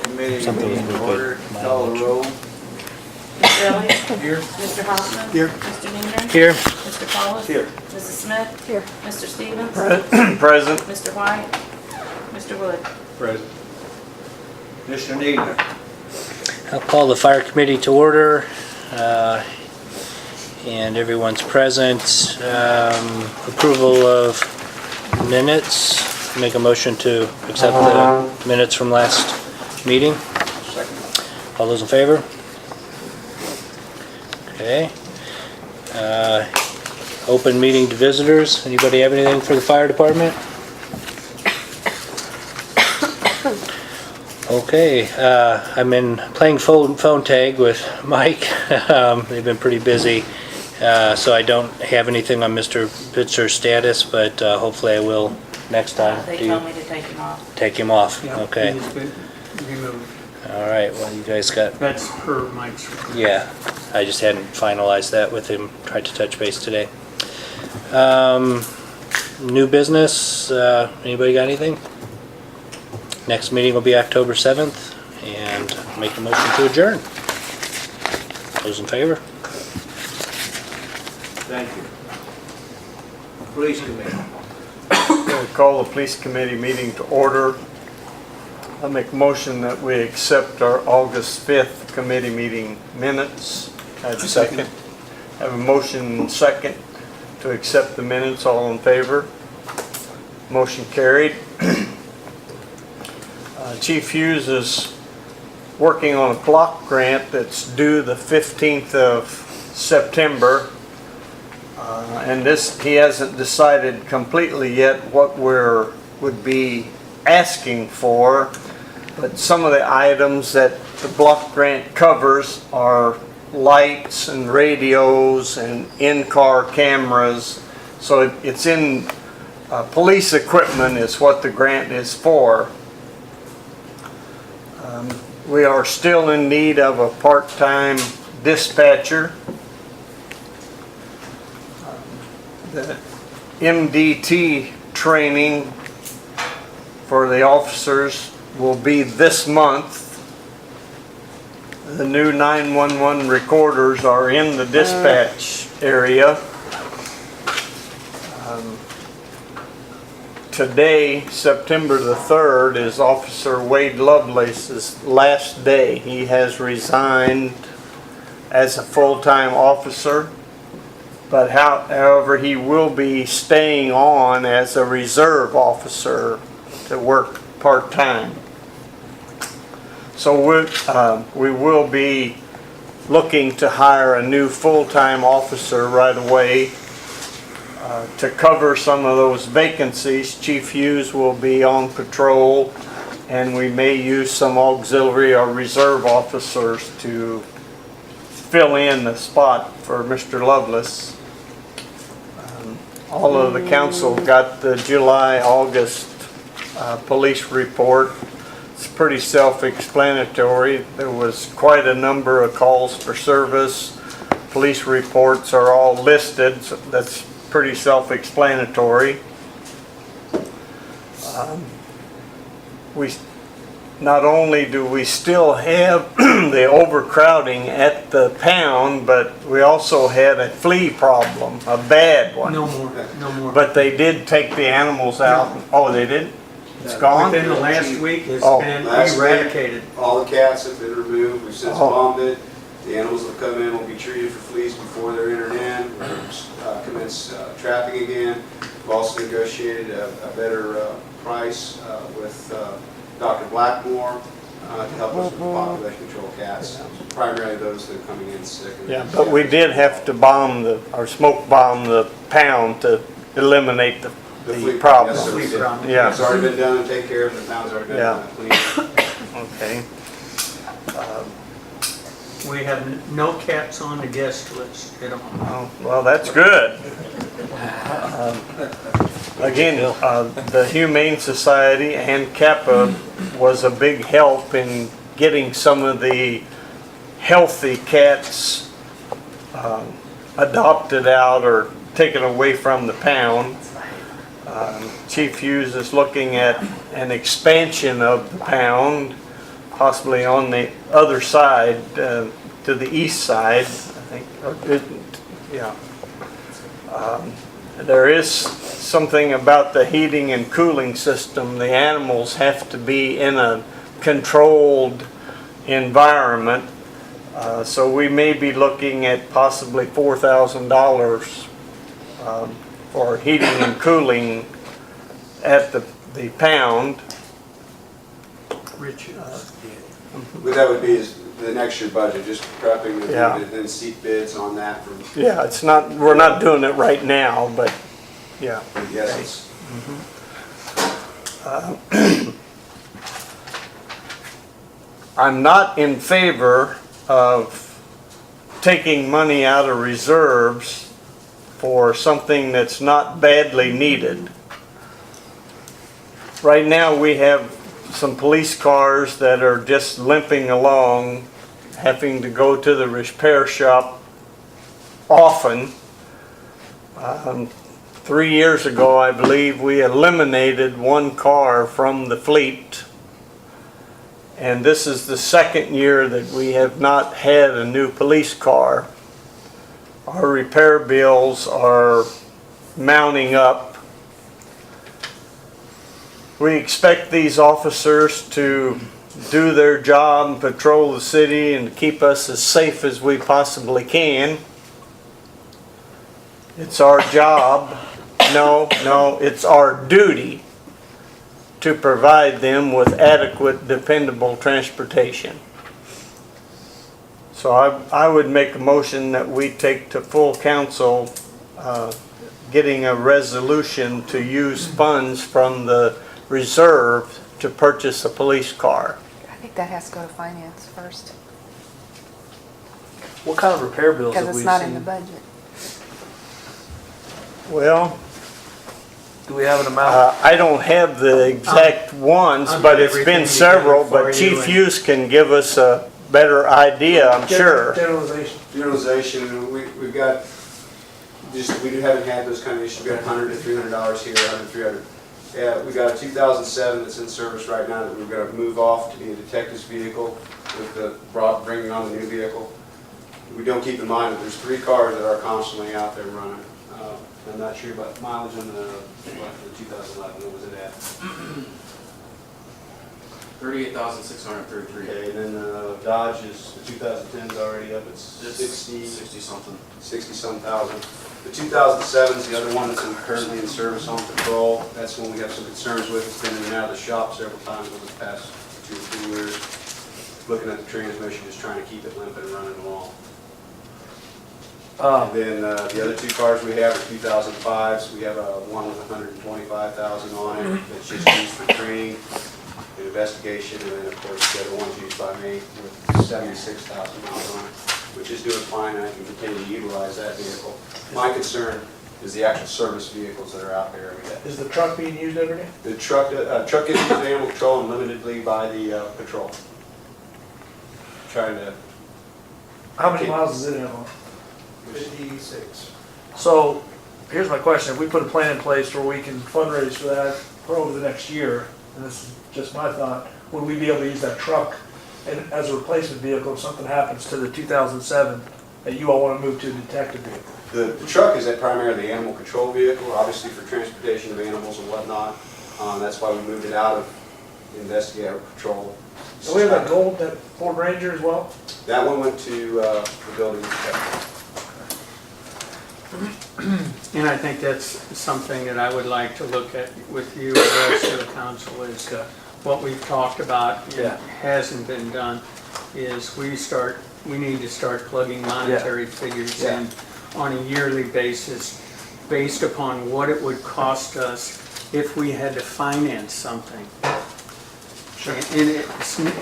Committee Something meeting was in good. order. Call the roll. Mr. Elliott? Here. Mr. Hoffman? Here. Mr. Neener? Here. Mr. Paulus? Here. Mrs. Smith? Here. Mr. Stevens? Present. Mr. White? Mr. Wood? Present. Mr. Needham. I'll call the fire committee to order, and everyone's present. Approval of minutes. Make a motion to accept the minutes from last meeting. Second. All those in favor? Okay. Open meeting to visitors. Anybody have anything for the fire department? Okay, I've been playing phone tag with Mike. They've been pretty busy, so I don't have anything on Mr. Pitzer's status, but hopefully I will next time. They Do you told me to take him off. take him off? Yeah, Okay. he's been removed. All right. Well, you guys got. That's per Mike's request. Yeah, I just hadn't finalized that with him. Tried to touch base today. New business. Anybody got anything? Next meeting will be October 7th, and make a motion to adjourn. Those in favor? Thank you. Police Committee. We'll call the police committee meeting to order. I'll make a motion that we accept our August 5th committee meeting minutes. Have a second. Have a motion second to accept the minutes. All in favor? Motion carried. Chief Hughes is working on a block grant that's due the 15th of September. And he hasn't decided completely yet what would be asking for. But some of the items that the block grant covers are lights and radios and in-car cameras. So it's in police equipment is what the grant is for. We are still in need of a part-time dispatcher. The MDT training for the officers will be this month. The new 911 recorders are in the dispatch area. Today, September the 3rd, is Officer Wade Lovelace's last day. He has resigned as a full-time officer, but however, he will be staying on as a reserve officer to work part-time. So we will be looking to hire a new full-time officer right away. To cover some of those vacancies, Chief Hughes will be on patrol, and we may use some auxiliary or reserve officers to fill in the spot for Mr. Lovelace. All of the council got the July-August police report. It's pretty self-explanatory. There was quite a number of calls for service. Police reports are all listed, so that's pretty self-explanatory. We not only do we still have the overcrowding at the pound, but we also had a flea problem, a bad one. No more. But they did take the animals out. Oh, they did? It's gone? Within the last week, it's Oh. been Last week. eradicated. All the cats have been removed, we've since Oh. bombed it. The animals that come in will be treated for fleas before they're entered in. We'll commence trapping again. We've also negotiated a better price with Dr. Blackmore to help us with population control cats, primarily those that are coming in sick. Yeah, but we did have to smoke bomb the pound to eliminate the flea problem. Yes, sir, we did. Yeah. It's already been done, take care of it, the pound's already been Yeah. cleaned. Okay. We have no cats on the guest list at all. Oh, well, that's good. Again, the Humane Society and CAPA was a big help in getting some of the healthy cats adopted out or taken away from the pound. Chief Hughes is looking at an expansion of the pound. possibly on the other side, to the east side, I think. Yeah. There is something about the heating and cooling system. The animals have to be in a controlled environment. So we may be looking at possibly $4,000 for heating and cooling at the pound. Rich, But that would be the next year budget, just prepping Yeah. and then seek bids on that from, Yeah, it's not, we're not doing it right now, but yeah. yes, I'm not in favor of taking money out of reserves for something that's not badly needed. Right now, we have some police cars that are just limping along, having to go to the repair shop often. 3 years ago, I believe, we eliminated one car from the fleet. And this is the second year that we have not had a new police car. Our repair bills are mounting up. We expect these officers to do their job and patrol the city and keep us as safe as we possibly can. It's our job. No, it's our duty to provide them with adequate, dependable transportation. So I would make a motion that we take to full council, getting a resolution to use funds from the reserve to purchase a police car. I think that has to go to finance first, What kind of repair bills because have we it's not in the seen? budget. Well, Do we have an amount? I don't have the exact ones, I'll but get it's been everything several, together but for you Chief and- Hughes can give us a better idea, I'm sure. Generalization. utilization, we've got, we haven't had those kind of issues, we've got $100 to $300 here, $100 to $300. Yeah, we got a 2007 that's in service right now that we're gonna move off to be a detective's vehicle with bringing on the new vehicle. We don't keep in mind that there's 3 cars that are constantly out there running. I'm not sure about mileage on the 2011, what was it at? 38,633. Okay, and then Dodge is, the 2010's already up, it's 60 something. 60-some thousand. The 2007 is the other one that's currently in service on patrol. That's one we have some concerns with. It's been in and out of the shop several times over the past 2 or 3 years. Looking at the transmission, just trying to keep it limping and running along. And then the other 2 cars we have are 2005s. We have one with 125,000 on it that's just used for training and investigation. And then, of course, the other one's used by me with 76,000 miles on it, which is doing fine, and I can continue to utilize that vehicle. My concern is the actual service vehicles that are out there every day. Is the truck being used every day? The truck gets used in animal control and limitedly by the patrol. Trying to, How many miles is it on? 56. So, here's my question. If we put a plan in place where we can fundraise for that for over the next year, and this is just my thought, would we be able to use that truck as a replacement vehicle if something happens to the 2007 that you all want to move to a detective vehicle? the truck is primarily the animal control vehicle, obviously for transportation of animals and whatnot. That's why we moved it out of investigative patrol. So we have that gold, that Ford Ranger as well? That one went to the building inspector. and I think that's something that I would like to look at with you and the rest of the council is what we've talked about Yeah. and hasn't been done is we need to start plugging monetary figures in on a yearly basis based upon what it would cost us if we had to finance something. Sure. And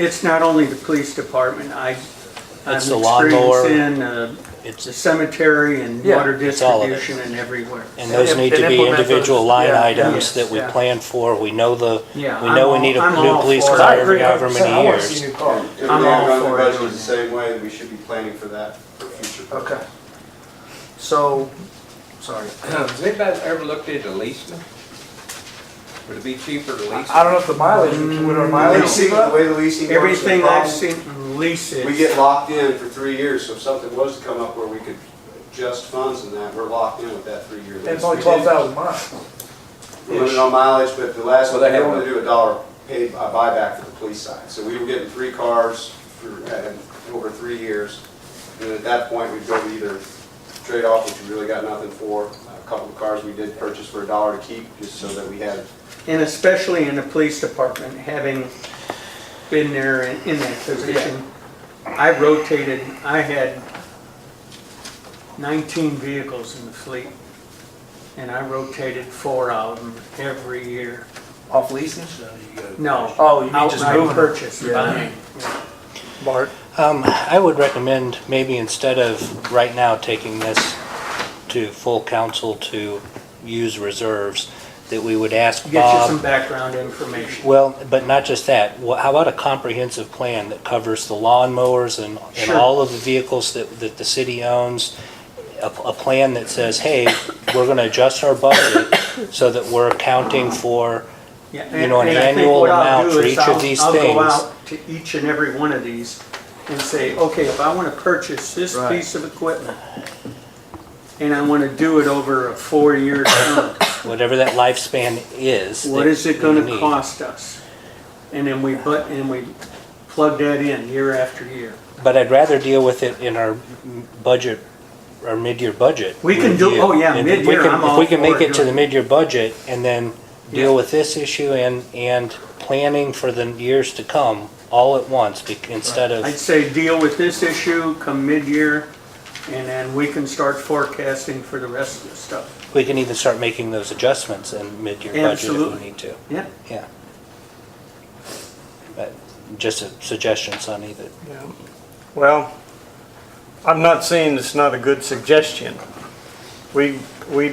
it's not only the police department. I'm It's the lawnmower. experienced in It's, the cemetery and Yeah, water it's all of it. distribution and everywhere. and those And need to be implement individual those. line Yeah, items yes, that we yeah. plan for. We know Yeah, we know we need a I'm new all police for it. car I every agree however 100%. many I want to years. see a new car. Everything I'm all around the for budget doing is the same way, we should be planning for that for future. Okay. So, sorry. Has anybody ever looked into leasing? Would it be cheaper to lease? I don't know if the mileage, would our mileage Leasing, keep the up? way the leasing works. Everything the I've problem- seen, leases. We get locked in for 3 years, so if something was to come up where we could adjust funds and that, we're locked in with that 3-year lease. And it's only We did- 12,000 miles. We're limited on mileage, but the last Well, one, they they have only a- do $1 paid buyback for the police side. So we were getting 3 cars for, over 3 years. And at that point, we'd go to either trade off, which we really got nothing for. A couple of cars we did purchase for $1 to keep, just so that we had, And especially in the police department, having been there in that position, I rotated, I had 19 vehicles in the fleet, and I rotated 4 of them every year. Off leasing? No. Oh, you mean just outright moving? purchase, Yeah. buying. Bart? I would recommend maybe instead of right now taking this to full council to use reserves, that we would ask Get you some Bob, background information. well, but not just that, how about a comprehensive plan that covers the lawnmowers and Sure. all of the vehicles that the city owns? A plan that says, hey, we're gonna adjust our budget so that we're accounting for, Yeah, you know, an and I think annual what I'll amount do for is each of these I'll go things. out to each and every one of these and say, okay, if I want to purchase this Right. piece of equipment, and I want to do it over a 4-year term, whatever that lifespan is. what that is it we going to need. cost us? And then we plug that in year after year. But I'd rather deal with it in our budget, our mid-year budget. We can do- review. oh, yeah, And if we mid-year, can- I'm all If we can for make it to the doing- mid-year budget and then Yeah. deal with this issue and planning for the years to come all at once instead of, I'd say deal with this issue come mid-year, and then we can start forecasting for the rest of the stuff. we can even start making those adjustments in mid-year budget if Absolutely. we need to. Yeah. Yeah. But just a suggestion, Sonny, that Well, I'm not saying it's not a good suggestion. We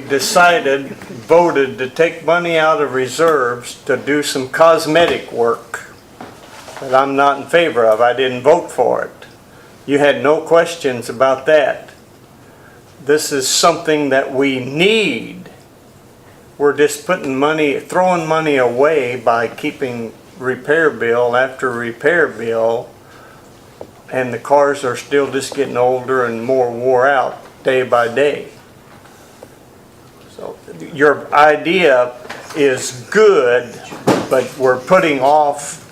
decided, voted to take money out of reserves to do some cosmetic work that I'm not in favor of. I didn't vote for it. You had no questions about that. This is something that we need. We're just putting money, throwing money away by keeping repair bill after repair bill, and the cars are still just getting older and more wore out day by day. So your idea is good, but we're putting off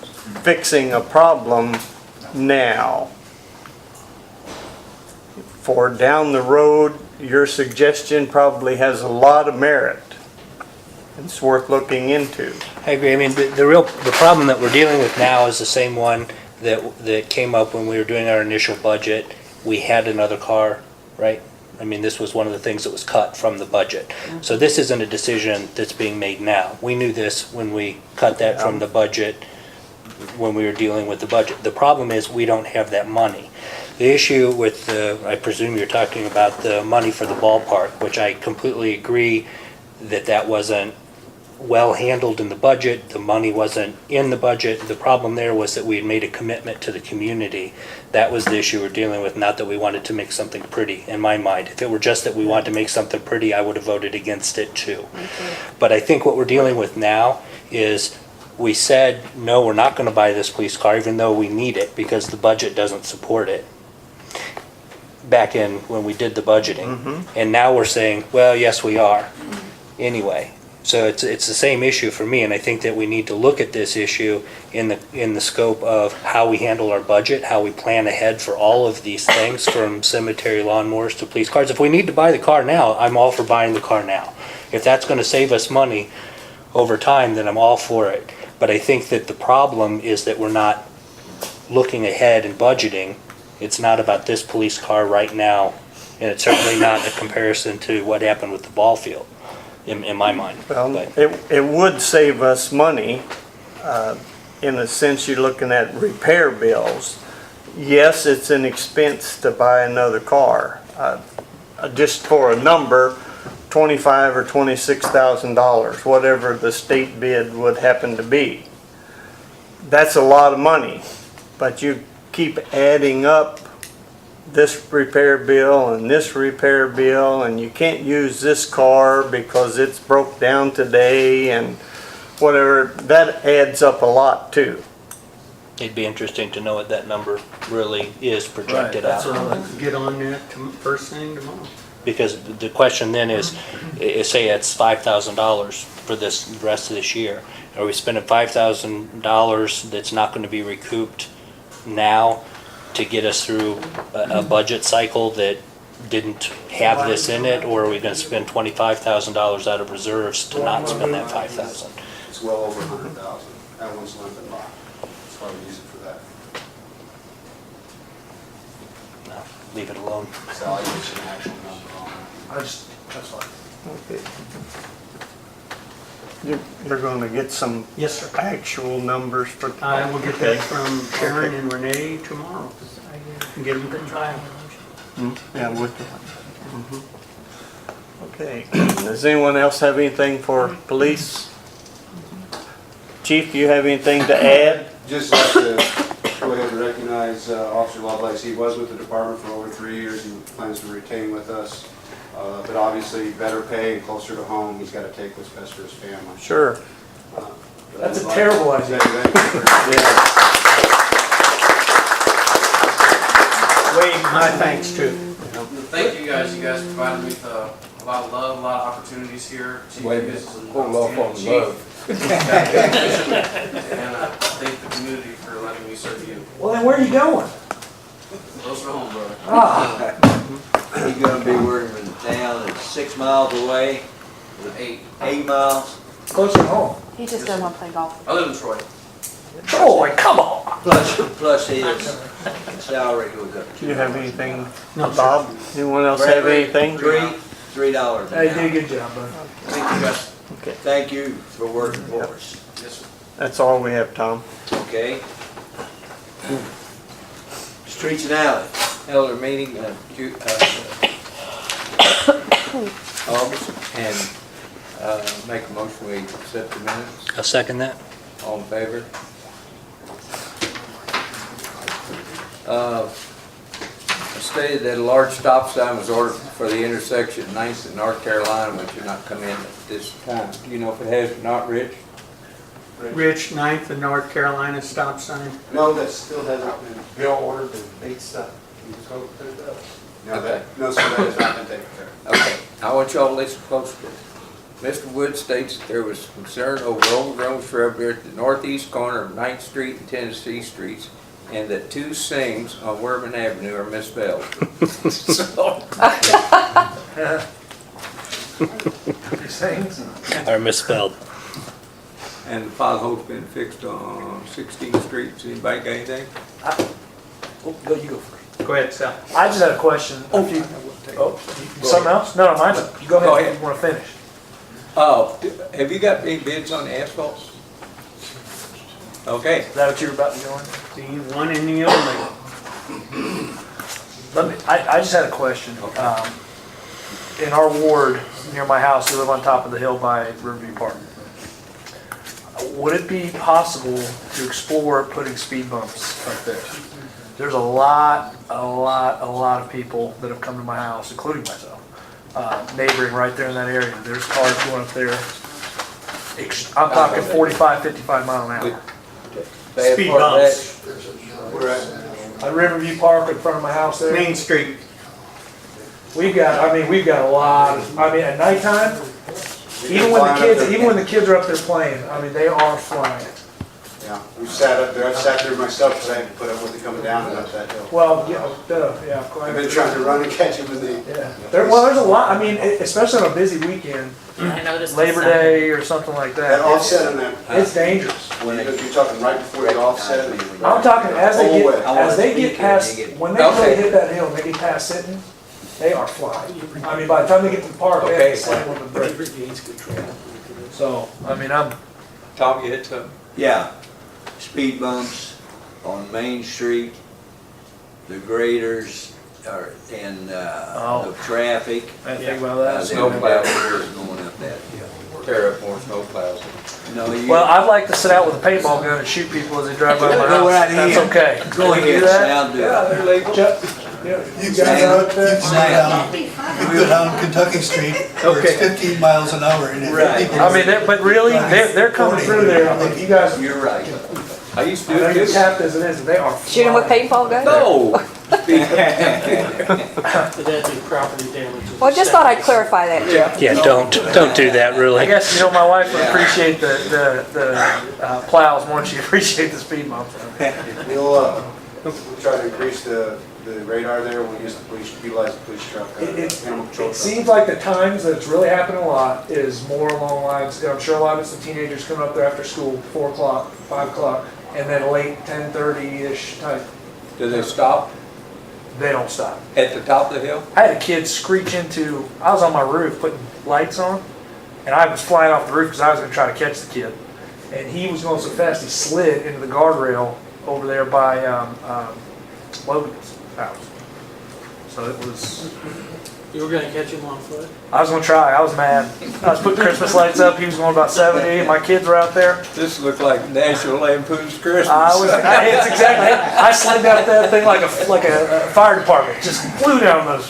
fixing a problem now. For down the road, your suggestion probably has a lot of merit. It's worth looking into. I agree. I mean, the problem that we're dealing with now is the same one that came up when we were doing our initial budget. We had another car, right? I mean, this was one of the things that was cut from the budget. So this isn't a decision that's being made now. We knew this when we cut that from the budget, when we were dealing with the budget. The problem is we don't have that money. The issue with I presume you're talking about the money for the ballpark, which I completely agree that wasn't well handled in the budget. The money wasn't in the budget. The problem there was that we had made a commitment to the community. That was the issue we're dealing with, not that we wanted to make something pretty, in my mind. If it were just that we wanted to make something pretty, I would have voted against it too. But I think what we're dealing with now is we said, no, we're not going to buy this police car, even though we need it because the budget doesn't support it. Back in when we did the budgeting. And now we're saying, well, yes, we are. Anyway. So it's the same issue for me, and I think that we need to look at this issue in the scope of how we handle our budget, how we plan ahead for all of these things, from cemetery lawnmowers to police cars. If we need to buy the car now, I'm all for buying the car now. If that's going to save us money over time, then I'm all for it. But I think that the problem is that we're not looking ahead and budgeting. It's not about this police car right now, and it's certainly not a comparison to what happened with the ball field. In my mind. Well, But- it would save us money, in a sense you're looking at repair bills. Yes, it's an expense to buy another car. Just for a number, $25,000 or $26,000, whatever the state bid would happen to be. That's a lot of money, but you keep adding up this repair bill and this repair bill, and you can't use this car because it's broke down today, and whatever, that adds up a lot too. It'd be interesting to know what that number really is projected Right, that's out. what I'm- Let's get on that first thing tomorrow. Because the question then is, say it's $5,000 for this, the rest of this year. Are we spending $5,000 that's not gonna be recouped now to get us through a budget cycle that didn't have this in it? Or are we gonna spend $25,000 out of reserves to not spend that 5,000? It's well over 100,000. That one's limping lot. That's why we use it for that. No, leave it alone. Sally gets an actual number on it. That's fine. Okay. You're gonna get some Yes, sir. actual numbers for. I will get that from Karen and Renee tomorrow. And get them to try. Yeah, with that. Okay, does anyone else have anything for police? Chief, do you have anything to add? Just like to go ahead and recognize Officer Lovelace. He was with the department for over 3 years. He plans to retain with us. But obviously, better pay and closer to home. He's got to take what's best for his family. Sure. That's a terrible idea. Wade, my thanks too. Thank you guys provided me with a lot of love, a lot of opportunities here. Chief, Wait a you minute. guys is an Hold off on outstanding love. chief. And I thank the community for letting me serve you. Well, then where are you going? Closer to home, brother. Ah, He's gonna be working in town that's 6 miles away, 8 miles, closer to home. He just doesn't want to play golf. I live in Troy. Troy, come on. plus his salary goes up. Do you have anything, No, sir. Bob? Anyone else have anything? $3 Hey, an did a hour. good job, bud. Thank you guys. Thank you for working for us, Yes, sir. That's all we have, Tom. okay? Streets and Alley, held a meeting August, and make a motion we accept the minutes. I'll second that. All in favor? I stated that a large stop sign was ordered for the intersection of 9th and North Carolina, which did not come in at this time. Do you know if it has or not, Rich? Rich, 9th and North Carolina stop sign. No, that still hasn't been. Bill ordered the big stuff. He was going to put it up. No, no, sir, that has not been taken care of. Okay, I want y'all to listen close to this. Mr. Wood states that there was concern over overgrown shrubbery at the northeast corner of 9th Street and Tennessee Streets, and that 2 Sings on Werman Avenue are misspelled. So, These things. Or misspelled. and the pothole's been fixed on 16th Street. Does anybody got anything? Oh, go, you go first. Go ahead, Sal. I just had a question. If you, something else? No, no, mine. You go ahead Go if ahead. you want to finish. Oh, have you got any bids on the asphalt? Okay. Is that what you were about to go in? The one and the only. I just had a question. In our ward, near my house, we live on top of the hill by Riverview Park. Would it be possible to explore putting speed bumps up there? There's a lot of people that have come to my house, including myself, neighboring right there in that area. There's cars going up there. I'm talking 45, 55 mile an hour. Speed bumps. We're at, At Riverview Park in front of my house there. Main Street. We've got a lot of, at nighttime, even when the kids are up there playing, they are flying. yeah, we sat up there, I sat there myself because I had to put up with it coming down and up that hill. Well, yeah. I've been trying to run and catch him in the. Yeah. There's a lot, especially on a busy weekend, I noticed. Labor Day or something like That that. offset in that, It's dangerous. you're talking right before the offset. I'm talking as they Oh, get past, when they really hit that hill and they get past Sitton, they are flying. By the time they get to the park, they have to slam on the brakes. So, I'm, Tom, you hit something? Yeah, speed bumps on Main Street, the graders and the traffic. I think about that. Snow plow. Going up that hill. Tear up more snow plows. No, you. Well, I'd like to sit out with a paintball gun and shoot people as they drive by my Go house. right That's ahead. okay. Go Can we do ahead, that? Sal, do it. They're legal. Yeah. You guys are out there, you go down Kentucky Street, where Okay. it's 15 miles an hour. And Right. people I mean, but really, they're coming through there. I mean, you guys, You're right. I used to I do know it you're too. tapped as it is, and they are. Shoot 'em with flying. paintball guns? No. Well, just thought I'd clarify that, Jeff. Yeah, don't do that, I really. guess, you know, my wife would appreciate the plows more than she appreciate the speed bumps. We'll try to increase the radar there, we'll use the police, utilize the police truck. Animal control It truck. seems like the times that it's really happening a lot is more along the lines, I'm sure a lot of it's the teenagers coming up there after school, 4 o'clock, 5 o'clock, and then late 10:30-ish type, Do they stop they don't stop. at the top of the hill? I had a kid screech into, I was on my roof putting lights on, and I was flying off the roof because I was gonna try to catch the kid. And he was going so fast, he slid into the guardrail over there by Logan's house. So it was, You were gonna catch him on foot? I was gonna try, I was mad. I was putting Christmas lights up, he was going about 70, my kids were out there. This looked like National Lampoon's Christmas. It's exactly, I slid down that thing like a fire department, just flew down those.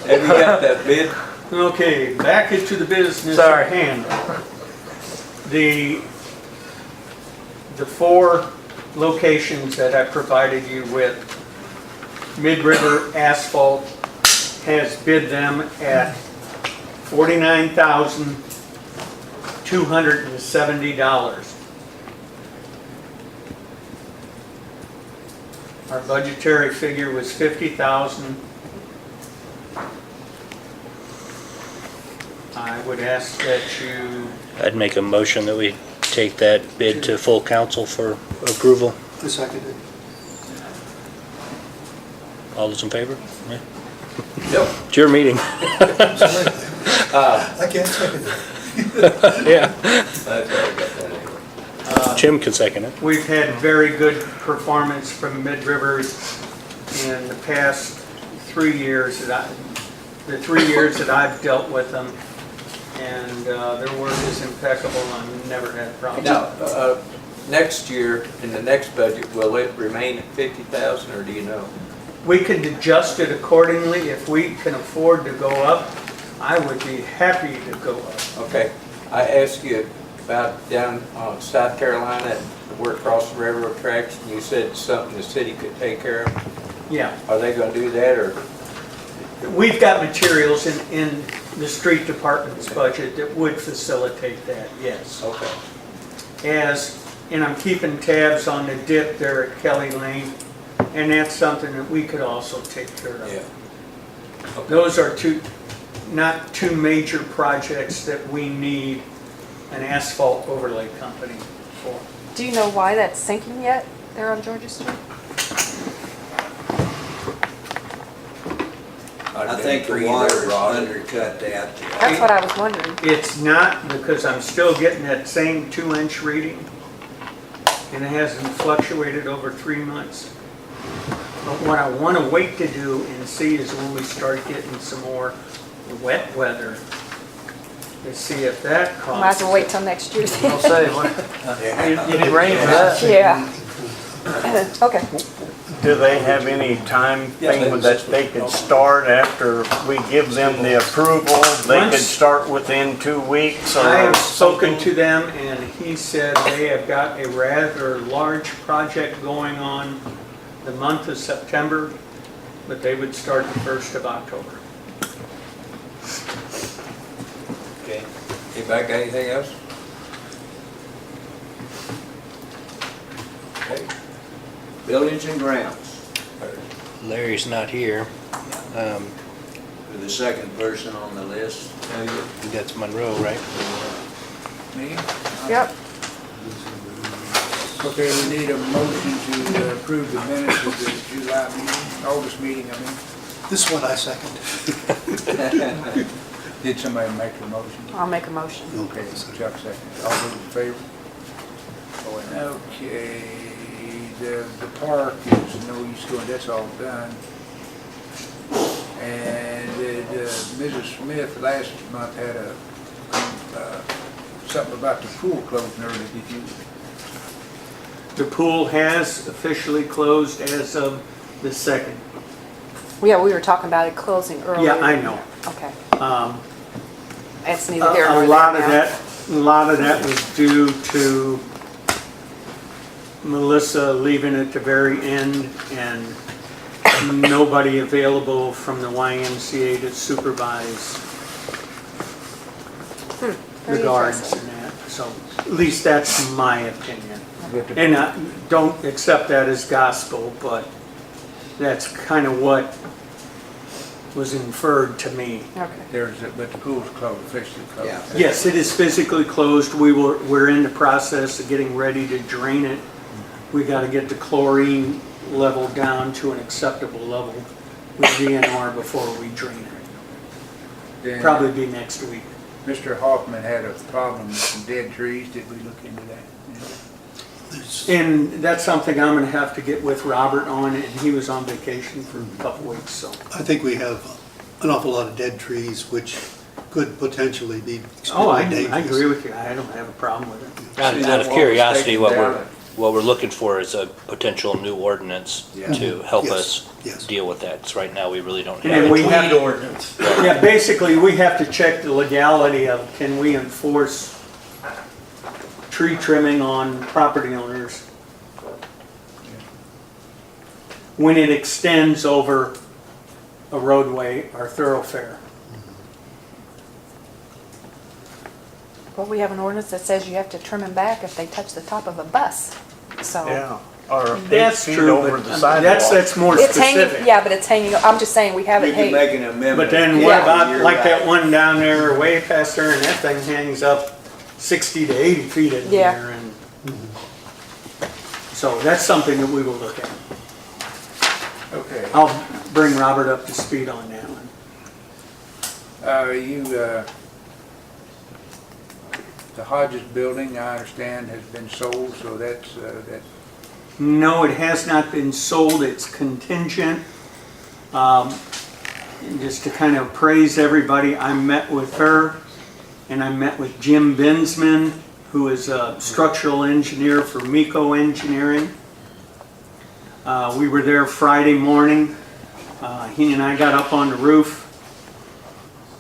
Have you got that bid? Okay, back into the business Sorry. at hand. The 4 locations that I provided you with, Mid-River Asphalt has bid them at $49,270. Our budgetary figure was $50,000. I would ask that you, I'd make a motion that we take that bid to full council for approval. I second it. All those in favor? Yeah. Yep. It's your meeting. I can't second it. Yeah. That's how I got that anyway. Jim can second it. we've had very good performance from Mid-Rivers in the past 3 years the 3 years that I've dealt with them. And their work is impeccable. I've never had problems. Now, next year, in the next budget, will it remain at 50,000, or do you know? We can adjust it accordingly. If we can afford to go up, I would be happy to go up. Okay, I asked you about down on South Carolina, the work across the railroad tracks, and you said it's something the city could take care of. Yeah, Are they gonna do that, or? we've got materials in the street department's budget that would facilitate that, yes. Okay. And I'm keeping tabs on the dip there at Kelly Lane, and that's something that we could also take care of. Yeah. Those are not two major projects that we need an asphalt overlay company for. Do you know why that's sinking yet there on Georgia Street? I think the water undercut that. That's what I was wondering. It's not, because I'm still getting that same 2-inch reading, and it hasn't fluctuated over 3 months. But what I want to wait to do and see is when we start getting some more wet weather, to see if that causes. Might as well wait till next year. I'll say, you need rain for that. Yeah. Okay. Do they have any time thing that they could start after we give them the approval? They could start within 2 weeks or I have spoken something? to them, and he said they have got a rather large project going on the month of September, but they would start the 1st of October. Okay. Anybody got anything else? Okay. Buildings and grounds, Larry's not here. for the second person on the list. That's Monroe, right? Me? Yep. Okay, we need a motion to approve the minutes of the July meeting, August meeting, I mean. This one I second. Did somebody make the motion? I'll make a motion. Okay, Chuck second. All those in favor? Okay, the park is no use going, that's all done. And Mrs. Smith last month had something about the pool closing early, did you? The pool has officially closed as of the 2nd. Yeah, we were talking about it closing earlier. Yeah, I know. Okay, Um, it's neither here nor A there lot of now. that, a lot of that was due to Melissa leaving at the very end and nobody available from the YMCA to supervise the Very guards interesting. and that. So at least that's my opinion. And don't accept that as gospel, but that's kind of what was inferred to me. Okay. But the pool's closed, officially closed. Yeah. Yes, it is physically closed. We're in the process of getting ready to drain it. We got to get the chlorine level down to an acceptable level with DNR before we drain it. Then Probably be next week. Mr. Hoffman had a problem with some dead trees. Did we look into that? And that's something I'm going to have to get with Robert on, and he was on vacation for a couple weeks, so. I think we have an awful lot of dead trees which could potentially be Oh, I extremely dangerous. agree with you. I don't have a problem with it. Out of curiosity, what we're looking for is a potential new ordinance to help Yes, us yes. deal with that. 'Cause right now, we really don't have And it. we have, ordinance. yeah, basically, we have to check the legality of, can we enforce tree trimming on property owners when it extends over a roadway or thoroughfare? Well, we have an ordinance that says you have to trim them back if they touch the top of a bus, so. Yeah, or 8 That's feet true, over but the sidewalk. that's more It's hanging, specific. yeah, but it's hanging, I'm just saying, we have You it can hanging. make an amendment. But then what Yeah. about like that one down there way past there, and that thing hangs up 60 to 80 feet in the Yeah. air, and so that's something that we will look at. Okay. I'll bring Robert up to speed on that one. The Hodges building, I understand, has been sold, so that's. No, it has not been sold, it's contingent. Just to kind of praise everybody, I met with her, and I met with Jim Bensman, who is a structural engineer for MECO Engineering. We were there Friday morning. He and I got up on the roof,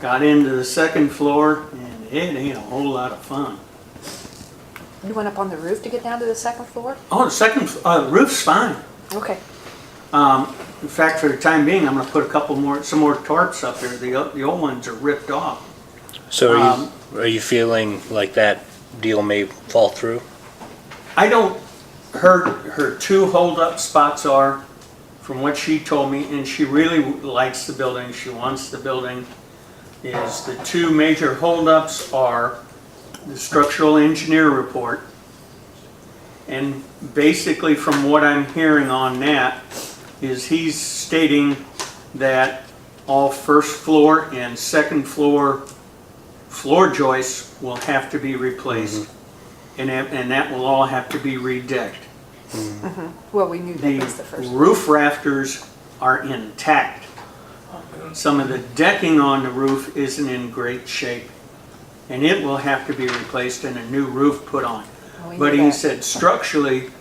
got into the second floor, and it ain't a whole lot of fun. You went up on the roof to get down to the second floor? Oh, the second, roof's fine. Okay. In fact, for the time being, I'm gonna put some more tarps up there. The old ones are ripped off. So are you feeling like that deal may fall through? I don't, her two hold-up spots are, from what she told me, and she really likes the building, she wants the building, is the two major hold-ups are the structural engineer report. And basically, from what I'm hearing on that, is he's stating that all first floor and second floor joists will have to be replaced. And that will all have to be redecked. Well, we knew that The was the first. roof rafters are intact. Some of the decking on the roof isn't in great shape. And it will have to be replaced and a new roof put on. Oh, we But knew he that. said structurally,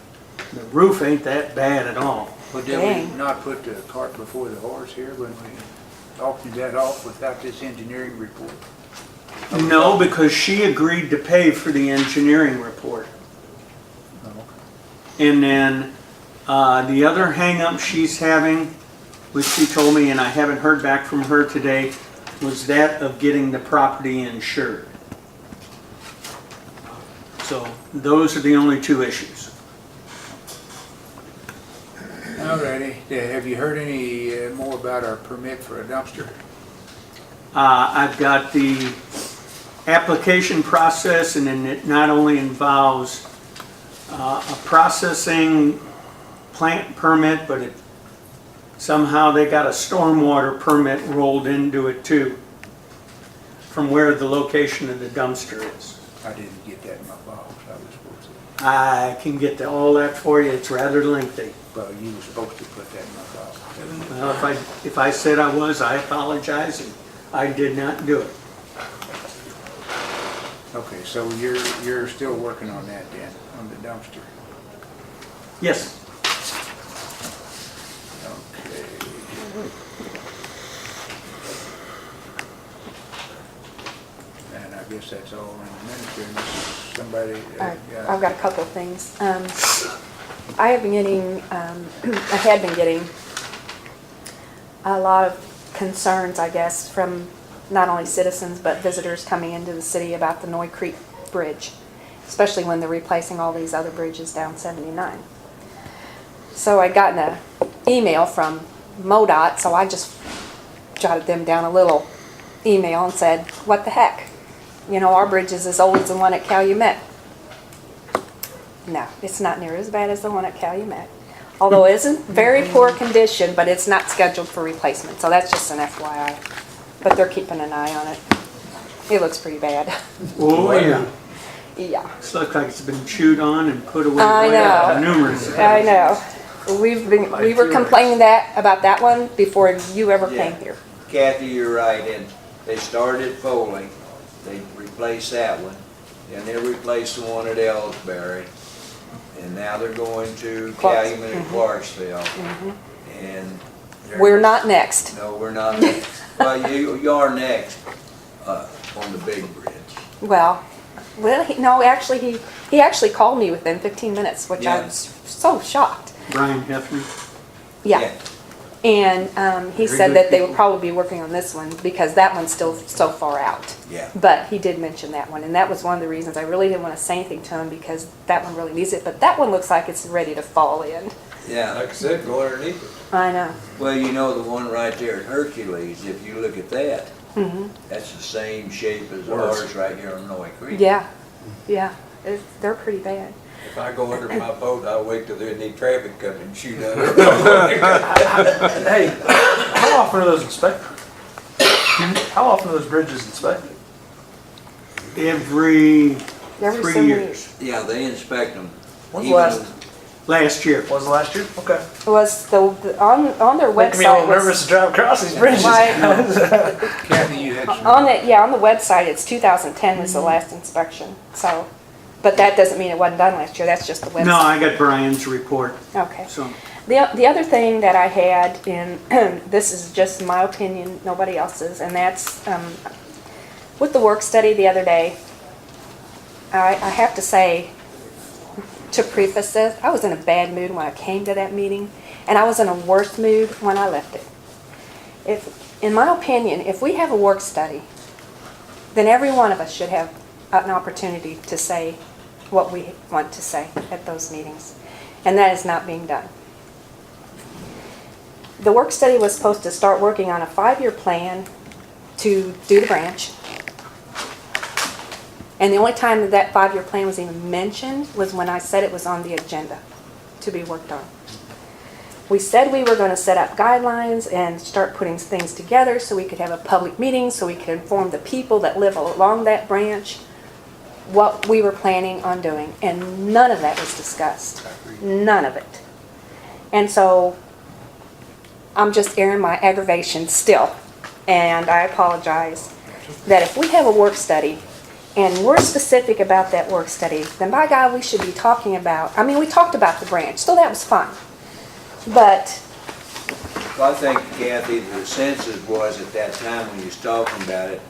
the roof ain't that bad at all. But did Dang. we not put the cart before the horse here when we auctioned that off without this engineering report? No, because she agreed to pay for the engineering report. Oh, okay. And then the other hang-up she's having, which she told me, and I haven't heard back from her today, was that of getting the property insured. So those are the only two issues. Alrighty, have you heard any more about our permit for a dumpster? I've got the application process, and then it not only involves a processing plant permit, but somehow they got a stormwater permit rolled into it too, from where the location of the dumpster is. I didn't get that in my box, I was supposed to. I can get all that for you, it's rather lengthy. Well, you were supposed to put that in my box. Well, if I said I was, I apologize, and I did not do it. Okay, so you're still working on that then, on the dumpster? Yes. Okay. guess that's all in the minutes here. Unless somebody, All right, I've got a couple of things. I have been getting, I had been getting a lot of concerns, I guess, from not only citizens but visitors coming into the city about the Noy Creek Bridge, especially when they're replacing all these other bridges down 79. So I got an email from MoDOT, so I just jotted them down a little email and said, what the heck? You know, our bridge is as old as the one at Calumet. No, it's not near as bad as the one at Calumet. Although it is in very poor condition, but it's not scheduled for replacement, so that's just an FYI. But they're keeping an eye on it. It looks pretty bad. Oh, yeah. Yeah, It looks like it's been chewed on and put away I know. numerous times. I know. We were complaining about that one before you ever came here. Kathy, you're right, and they started at Foley, they replaced that one, and they replaced the one at Ellsbury, and now they're going to Calumet and Clarksville, and... We're not next. No, we're not next. Well, you are next, on the big bridge. Well, no, actually, he actually called me within 15 minutes, which I Yeah. was so shocked. Brian Hefner. Yeah. And he said that they would probably be working on this one because that one's still so far out. Yeah. But he did mention that one, and that was one of the reasons I really didn't want to say anything to him because that one really needs it. But that one looks like it's ready to fall in. Yeah. Like I said, go underneath it. I know. Well, you know, the one right there at Hercules, if you look at that, that's the same shape as ours right here on Noy Creek. Yeah, yeah, they're pretty bad. If I go under my boat, I'll wait till there's any traffic coming and shoot at it. Hey, how often are those inspected? How often are those bridges inspected? Every Every 3 7 years. Yeah, they inspect them. When's the last? Last year. Was it last year? Okay. It was on their Making me a little website nervous was to drive across these bridges. Right. Kathy, you had some. on the website. It's 2010 was the last inspection. So, but that doesn't mean it wasn't done last year. That's just the website. No, I got Brian's report, Okay. so. The other thing that I had in this is just my opinion, nobody else's, and that's with the work study the other day. I have to say, to preface this, I was in a bad mood when I came to that meeting, and I was in a worse mood when I left it. In my opinion, if we have a work study, then every one of us should have an opportunity to say what we want to say at those meetings, and that is not being done. The work study was supposed to start working on a 5-year plan to do the branch. And the only time that 5-year plan was even mentioned was when I said it was on the agenda to be worked on. We said we were going to set up guidelines and start putting things together so we could have a public meeting, so we could inform the people that live along that branch what we were planning on doing. And none of that was discussed. None of it. And so I'm just airing my aggravation still. And I apologize that if we have a work study and we're specific about that work study, then by God, we should be talking about, I mean, we talked about the branch, so that was fine. But, Well, I think, Kathy, the consensus was at that time when you was talking about it,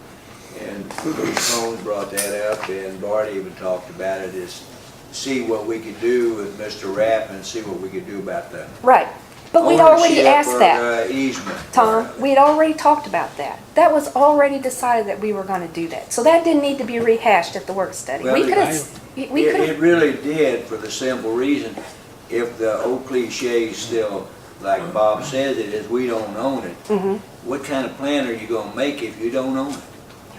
and Bruce Combs brought that up, and Bart even talked about it, is see what we could do with Mr. Rapp and see what we could do about the right. But we'd already ownership asked or, that, easement. Tom. We'd already talked about that. That was already decided that we were going to do that. So that didn't need to be rehashed at the work study. Well, We could have, we could It have, really did, for the simple reason, if the old cliche is still, like Bob says it is, we don't own it. What kind of plan are you gonna make if you don't own it?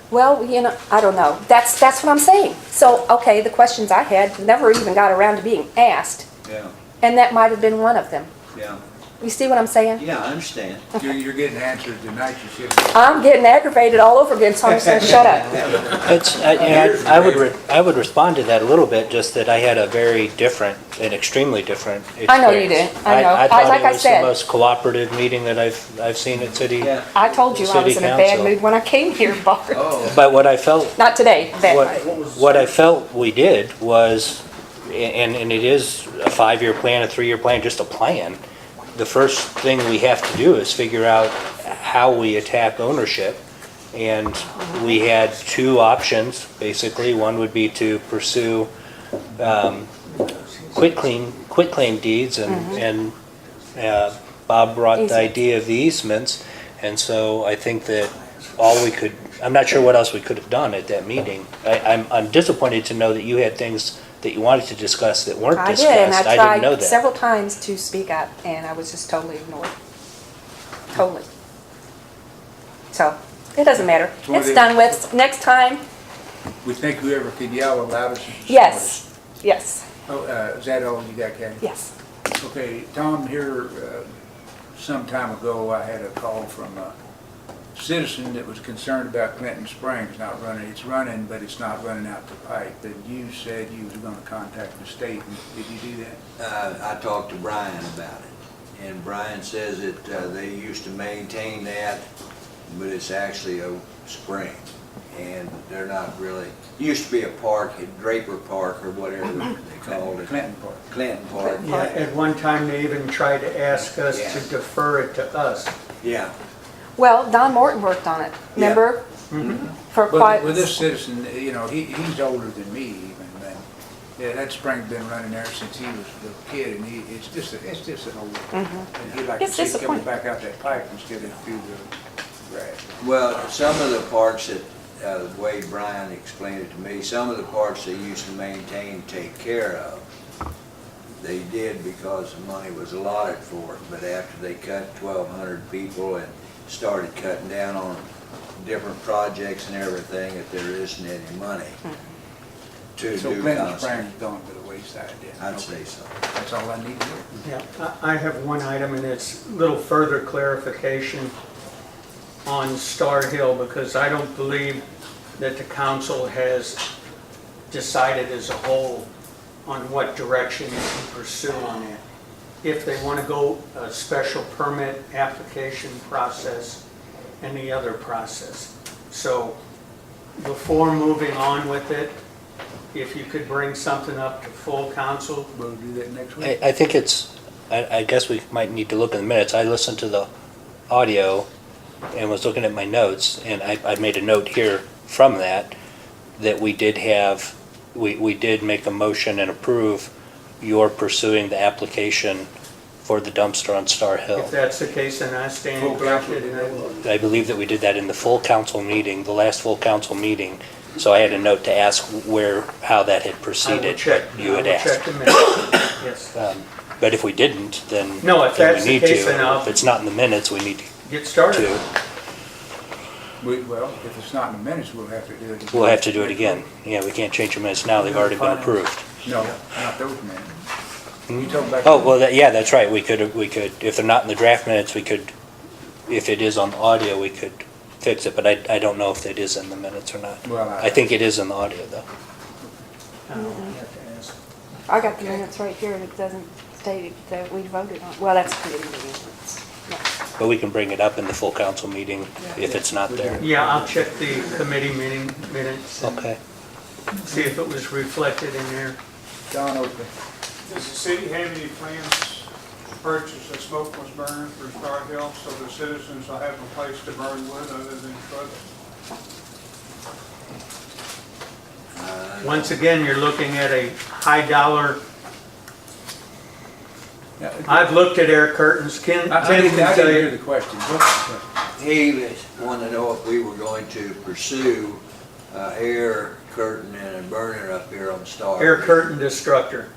well, you know, I don't know. That's what I'm saying. So, okay, the questions I had never even got around to being asked. Yeah, And that might have been one of them. yeah, You see what I'm saying? yeah, I understand. You're getting answers tonight, you should have. I'm getting aggravated all over again, so I'm just going to shut up. I would respond to that a little bit, just that I had a very different, an extremely different experience. I know you did. I know. I thought Like it I was said. the most cooperative meeting that I've seen at City. Yeah. I told you I was in a bad Council. mood when I came here, Bart. Oh, But what I felt, Not today, that what I felt we did was, and it is a 5-year plan, a 3-year plan, just a plan. The first thing we have to do is figure out how we attack ownership And we had two options, basically. One would be to pursue quitclaim deeds, and Bob brought the Easements. idea of the easements. And so I think that all we could, I'm not sure what else we could have done at that meeting. I'm disappointed to know that you had things that you wanted to discuss that weren't I discussed. did, and I didn't know tried that. several times to speak up, and I was just totally ignored. Totally. So, it doesn't matter. one of It's the- done with. Next time, We think whoever could yell the loudest. is the yes, yes, smartest. Oh, is that all you got, Kathy? yes. Okay, Tom, here, some time ago, I had a call from a citizen that was concerned about Clinton Springs not running. It's running, but it's not running out the pipe. And you said you was gonna contact the state. Did you do that? I talked to Brian about it, and Brian says that they used to maintain that, but it's actually a spring, and they're not really, used to be a park, Draper Park or whatever they called it. Clinton Park. Clinton Park. Yeah, at one time, they even tried to ask us to defer it to us. Yeah, Well, Don Morton worked on it, remember? For But quite, with this citizen, you know, he's older than me even, and yeah, that spring's been running there since he was a kid, and it's just an old, and he'd like to It's see it coming disappointing. back out that pipe instead of through the grass. well, some of the parks that, the way Brian explained it to me, some of the parks they used to maintain, take care of, they did because the money was allotted for it, but after they cut 1,200 people and started cutting down on different projects and everything, that there isn't any money to So do Clinton constant. Springs gone to the wayside then? I'd say so. That's all I need to know. Yeah, I have one item, and it's a little further clarification on Star Hill, because I don't believe that the council has decided as a whole on what direction to pursue on it. If they want to go a special permit application process and the other process. So before moving on with it, if you could bring something up to full council. We'll do that next week. I think it's, I guess we might need to look in the minutes. I listened to the audio and was looking at my notes, and I made a note here from that we did have, we did make a motion and approve your pursuing the application for the dumpster on Star Hill. If that's the case, then I stand Full council corrected. did and that. I believe that we did that in the full council meeting, the last full council meeting. So I had a note to ask how that had I will proceeded, check. but you had I will check asked. the minutes. Yes. But if we didn't, then No, if then that's we the need case, then to. I'll If it's not in the minutes, we need get started. to. Well, if it's not in the minutes, we'll have to do it again. We'll have to do it again. Yeah, we can't change the minutes now, they've already been approved. No, not those minutes. You talking about? Oh, well, yeah, that's right, we could, if they're not in the draft minutes, we could, if it is on the audio, we could fix it, but I don't know if it is in the minutes or not. Well, I think it is in the audio, though. I'll have to ask. I got the minutes right here, and it doesn't state that we voted on, well, that's committee meeting minutes. Yeah. But we can bring it up in the full council meeting if it's not there. Yeah, I'll check the committee meeting minutes and Okay. see if it was reflected in there. Don Oakley. Does the city have any plans to purchase a smokeless burner for Star Hill so the citizens will have a place to burn wood other than trucks? Once again, you're looking at a high dollar. I've looked at air curtains. Ken I Tim didn't can tell hear you. the question. What's the question? He wanted to know if we were going to pursue air curtain and a burner up here on Star. Air curtain destructor.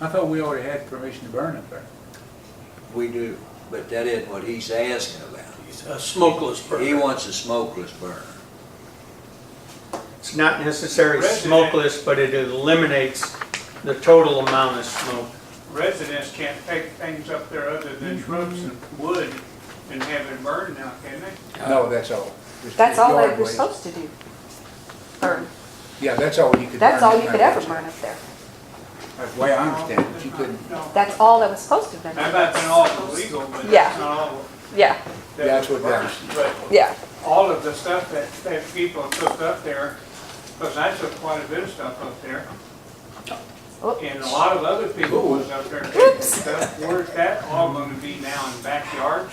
I thought we already had permission to burn up there. We do, but that isn't what he's asking about. A smokeless He wants a smokeless burner. It's not necessarily Resident- smokeless, but it eliminates the total amount of smoke. Residents can't take things up there other than trucks and wood and have it burned now, can they? No, that's all. Just That's all yard they were waste. supposed to do. Burn. Yeah, that's all you could burn. That's all you up could there. ever burn up there. That's the way I understand it, you couldn't, No. That's all that was supposed to have been. That might have been all illegal, but Yeah. that's not all. Yeah, That's what that is. But yeah. all of the stuff that people took up there, because I took quite a bit of stuff up there, Oh, and a lot of other people was up there taking stuff. Where's that all gonna be now in backyards?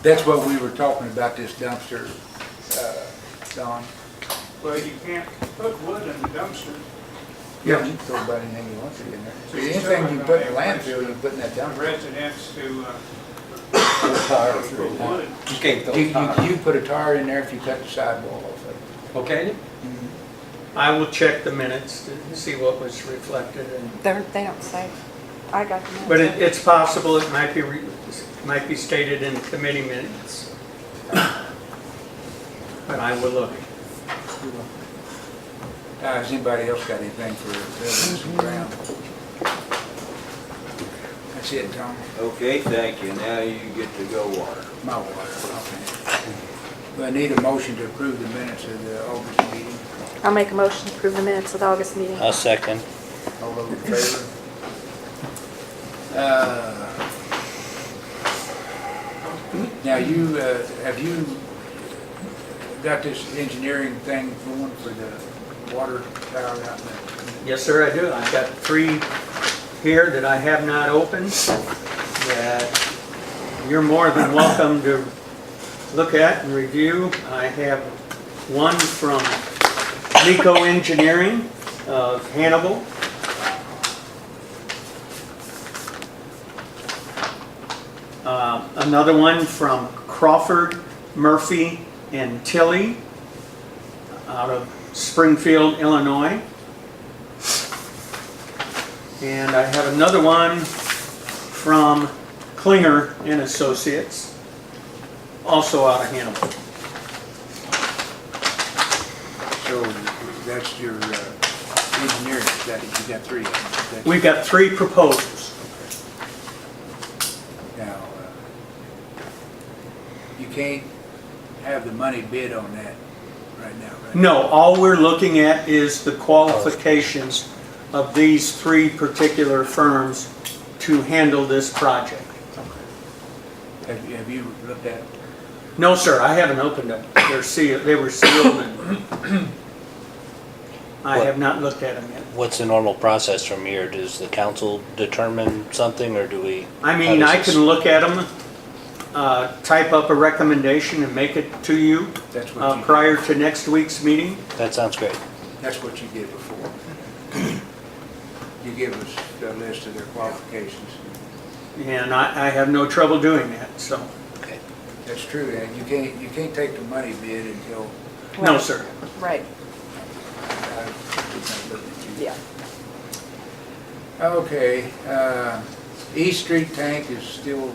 That's what we were talking about, this dumpster. Don? Well, you can't put wood in the dumpster. Yeah. You can throw about anything you want to in there. So anything you put in the landfill, you can put in that The dumpster. residents to, put wood. You can't throw You put a tar in there if you cut the sidewall off of it. Okay. I will check the minutes to see what was reflected and, They don't say. I got the minutes. but it's possible it might be stated in committee minutes. But I will look. Has anybody else got anything for buildings and ground? That's it, Tom. Okay, thank you. Now you get to go water. My water, okay. Do I need a motion to approve the minutes of the August meeting? I'll make a motion to approve the minutes of the August meeting. I'll second. All those in favor? Now you, have you got this engineering thing going for the water tower out there? Yes, sir, I do. I've got 3 here that I have not opened that you're more than welcome to look at and review. I have one from Nico Engineering of Hannibal. Another one from Crawford, Murphy, and Tilley out of Springfield, Illinois. And I have another one from Klinger and Associates, also out of Hannibal. So that's your engineering, that you got 3 of them. That's- We've got 3 proposals. Now, you can't have the money bid on that right now, right? No, all we're looking at is the qualifications of these 3 particular firms to handle this project. Have you looked at it? No, sir, I haven't opened them. They're sealed, they were sealed and I have not looked at them yet. What's the normal process from here? Does the council determine something, or do we? I how mean, does I this- can look at them, type up a recommendation and make it to you That's what you prior to next week's meeting. That sounds great. That's what you did before. You give us a list of their qualifications. And I have no trouble doing that, so, Okay. That's true, and you can't take the money bid until. no, sir. Right, yeah. Okay, East Street tank is still,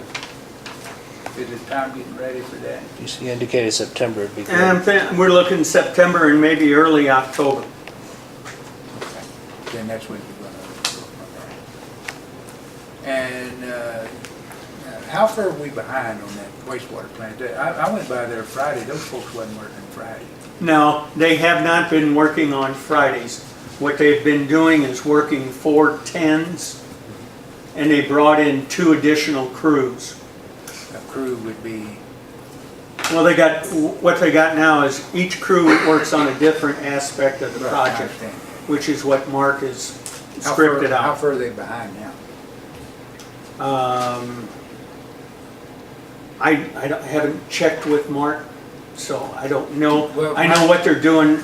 is it time getting ready for that? You indicated September would be good. And we're looking September and maybe early October. Then that's when you're gonna work on that. And how far are we behind on that wastewater plant? I went by there Friday, those folks wasn't working Friday. No, they have not been working on Fridays. What they've been doing is working 4 10s, and they brought in 2 additional crews. A crew would be, Well, what they got now is each crew works on a different aspect of the I project, understand. which is what Mark has How far- scripted How out. far are they behind now? I haven't checked with Mark, so I don't know. Well, I know what they're doing.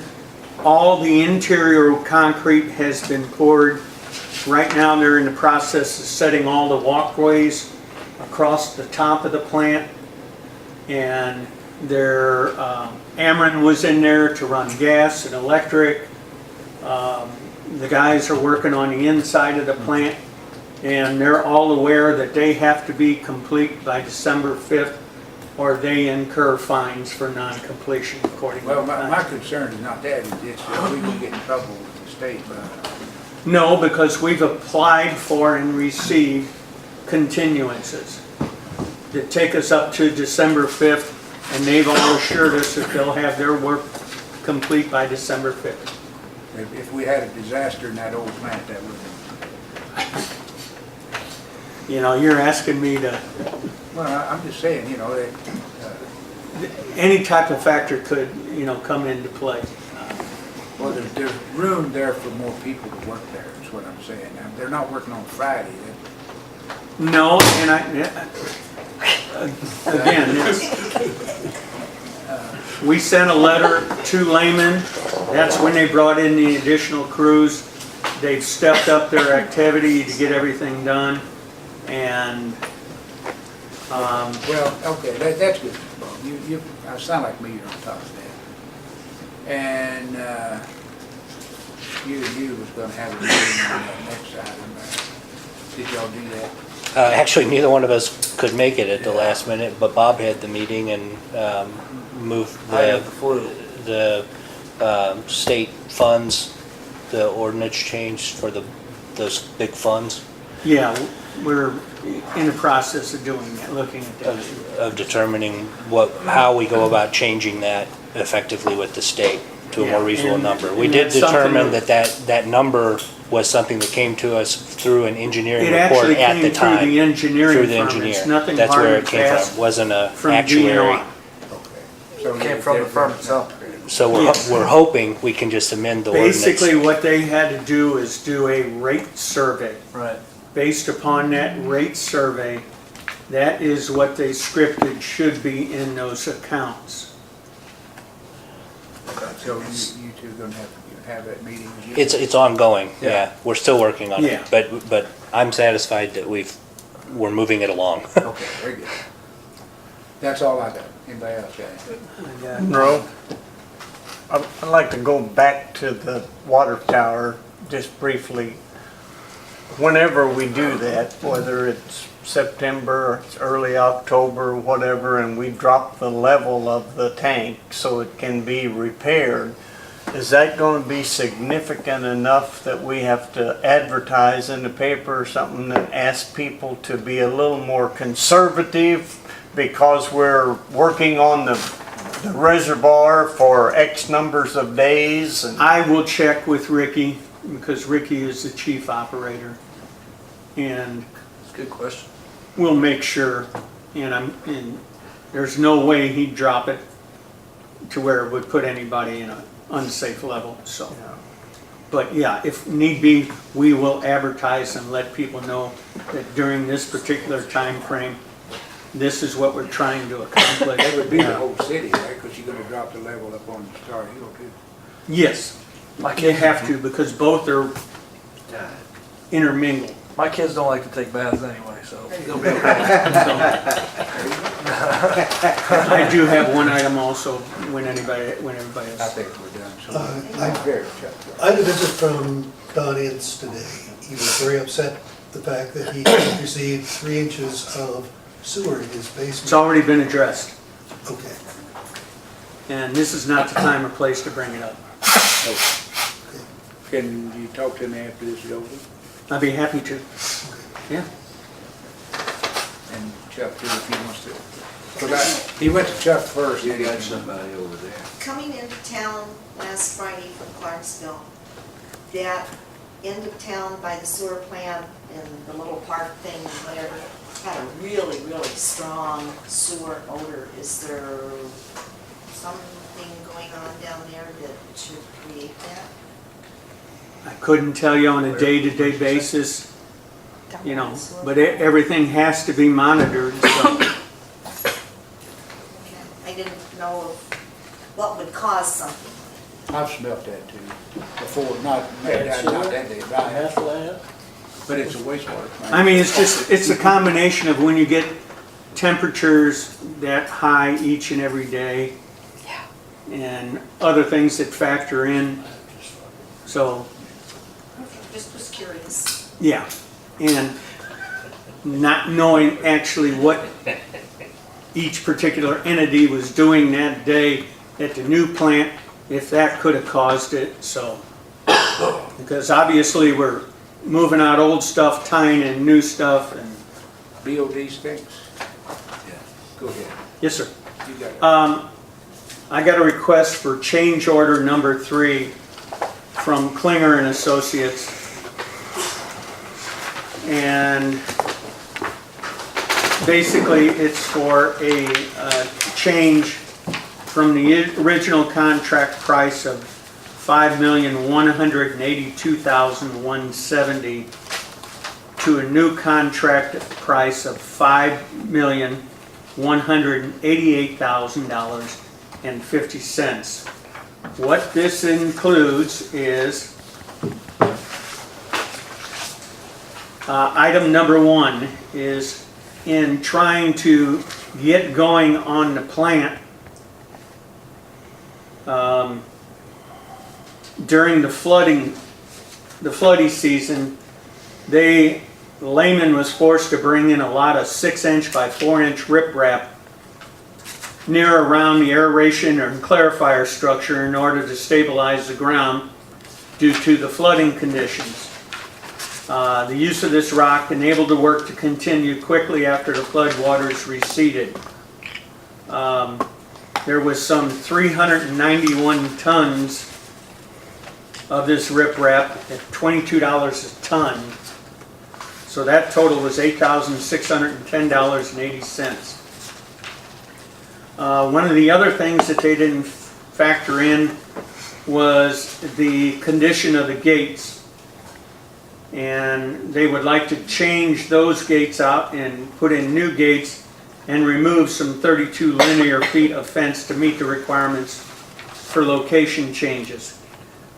All the interior concrete has been poured. Right now, they're in the process of setting all the walkways across the top of the plant. And Ameren was in there to run gas and electric. The guys are working on the inside of the plant. And they're all aware that they have to be complete by December 5th, or they incur fines for non-completion according to the Well, my plan. concern is not that, it's that we can get in trouble with the state. No, because we've applied for and received continuances that take us up to December 5th, and they've all assured us that they'll have their work complete by December 5th. If we had a disaster in that old plant, that would have. You know, you're asking me to, Well, I'm just saying, you know, that, any type of factor could, come into play. well, there's room there for more people to work there, is what I'm saying. Now, they're not working on Friday. No, and again, We sent a letter to Lehman. That's when they brought in the additional crews. They've stepped up their activity to get everything done. And, Well, okay, that's good, Bob. You sound like me, you're on top of that. And, you was gonna have a meeting on that next item. Did y'all do that? Actually, neither one of us could make it at the last minute, but Bob had the meeting and moved I have the flu. the state funds, the ordinance change for those big funds yeah, we're in the process of doing that, looking at that. of determining how we go about changing that effectively with the state to a more Yeah, reasonable and- number. and We did that's something determine that- that number was something that came to us through an engineering It report actually at the came through time. the engineering Through the firm. engineer. It's nothing That's hard where and it came fast from, wasn't a from actuary. DNR. So Came from the firm itself. So Yes. we're hoping we can just amend the ordinance. Basically, what they had to do is do a rate survey. Right. Based upon that rate survey, that is what they scripted should be in those accounts. So you two gonna have that meeting? It's ongoing, Yeah. yeah. We're still working on Yeah. it, but I'm satisfied that we're moving it along. Okay, very good. That's all I got. Anybody else got anything? Monroe, I'd like to go back to the water tower just briefly. Whenever we do that, whether it's September, or it's early October, whatever, and we drop the level of the tank so it can be repaired, is that going to be significant enough that we have to advertise in the paper or something that asks people to be a little more conservative because we're working on the reservoir for X numbers of days? And I will check with Ricky, because Ricky is the chief operator. And That's a good question. we'll make sure, and there's no way he'd drop it to where it would put anybody in an unsafe level, so. But yeah, if need be, we will advertise and let people know that during this particular time frame, this is what we're trying to accomplish. That would be the whole city, right? Because you're gonna drop the level up on Star Hill too. Yes, they have to, because both are intermingled. My kids don't like to take baths anyway, so. I do have one item also, when everybody I else. think we're done. So I very Chuck. I had a visit from Don Ince today. He was very upset the fact that he received 3 inches of sewer in his basement. It's already been addressed, Okay. and this is not the time or place to bring it up. Can you talk to me after this is over? I'd be happy to. Yeah. And Chuck too, if he wants to. Because he went to Chuck first. You got somebody over there. Coming into town last Friday from Clarksville, that end of town by the sewer plant and the little park thing, whatever, had a really, really strong sewer odor. Is there something going on down there that should create that? I couldn't tell you on a day-to-day basis, you know, but everything has to be monitored, so. I didn't know what would cause something. I've smelt that too, before, not that day, right? But it's a wastewater plant. I mean, it's a combination of when you get temperatures that high each and every day. And other things that factor in, so. Just was curious. Yeah, and not knowing actually what each particular entity was doing that day at the new plant, if that could have caused it, so. Because obviously we're moving out old stuff, tying in new stuff, and, BOD stinks. Yeah, go ahead. yes, sir. You got it. I got a request for change order number 3 from Klinger and Associates. And basically, it's for a change from the original contract price of $5,182,170 to a new contract price of $5,188,000 $1,000,000.50. What this includes is item number 1 is in trying to get going on the plant during the flooding season. Lehman was forced to bring in a lot of 6-inch by 4-inch riprap near around the aeration or clarifier structure in order to stabilize the ground due to the flooding conditions. The use of this rock enabled the work to continue quickly after the flood waters receded. There was some 391 tons of this riprap at $22 a ton. So that total was $8,610.80. One of the other things that they didn't factor in was the condition of the gates. And they would like to change those gates out and put in new gates and remove some 32 linear feet of fence to meet the requirements for location changes.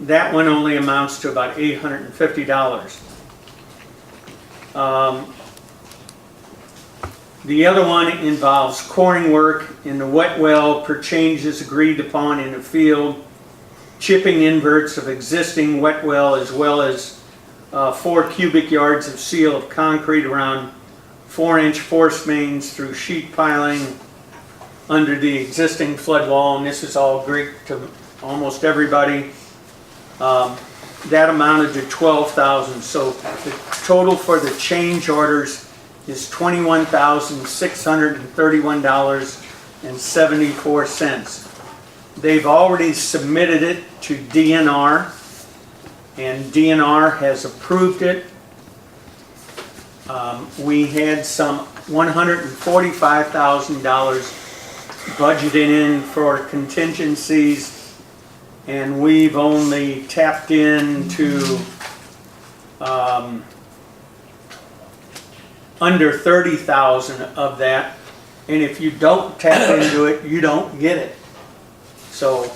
That one only amounts to about $850. The other one involves coring work in the wet well per changes agreed upon in the field, chipping inverts of existing wet well, as well as 4 cubic yards of seal of concrete around 4-inch force mains through sheet piling under the existing flood wall, and this is all Greek to almost everybody. That amounted to $12,000. So the total for the change orders is $21,631.74. They've already submitted it to DNR, and DNR has approved it. We had some $145,000 budgeted in for contingencies, and we've only tapped into under 30,000 of that, and if you don't tap into it, you don't get it. So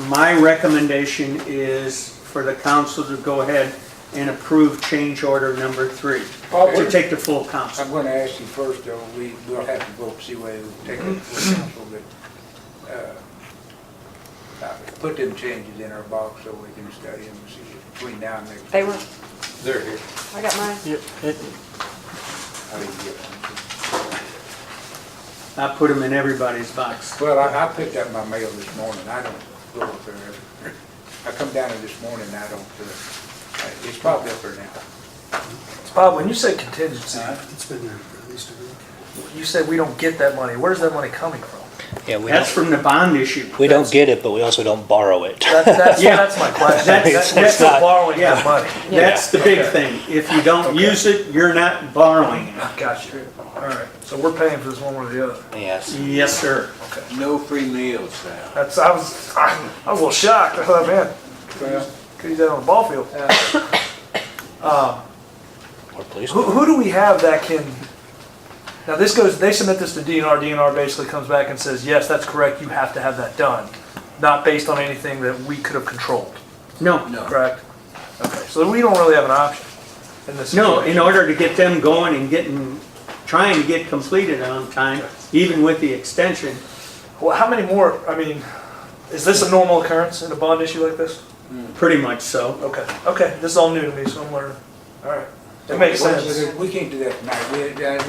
my recommendation is for the council to go ahead and approve change order number 3, to take the full council. I'm going to ask you first, though, we'll have to vote to see whether we take it to full council, but put them changes in our box so we can study them and see between now and next. They were, They're here. I got mine. I didn't get one. I put them in everybody's box. Well, I picked up my mail this morning. I don't go up there every. I come down there this morning and I don't, it's probably up there now. Bob, when you say contingency, It's been there for at least a week. you said we don't get that money. Where's that money coming from? Yeah, we That's don't, from the bond issue. we don't get it, but we also don't borrow it. Yeah. That's my question. That's- We're it's still not- borrowing yeah. that money. That's the big thing. If you don't use it, you're not borrowing it. Got you. All right, so we're paying for this one way or the other. Yes. Yes, sir. No free meals, Sal. That's, I was a little shocked. I thought, man, could use that on the ball field. Or police. Who do we have that can, now this goes, they submit this to DNR, DNR basically comes back and says, yes, that's correct, you have to have that done, not based on anything that we could have controlled, No, correct? Okay, so we don't really have an option in this no, situation. in order to get them going and trying to get completed on time, even with the extension. Well, how many more, I mean, is this a normal occurrence in a bond issue like this? Pretty much so. Okay, this is all new to me, so I'm learning. All right, it makes sense. We can't do that tonight. We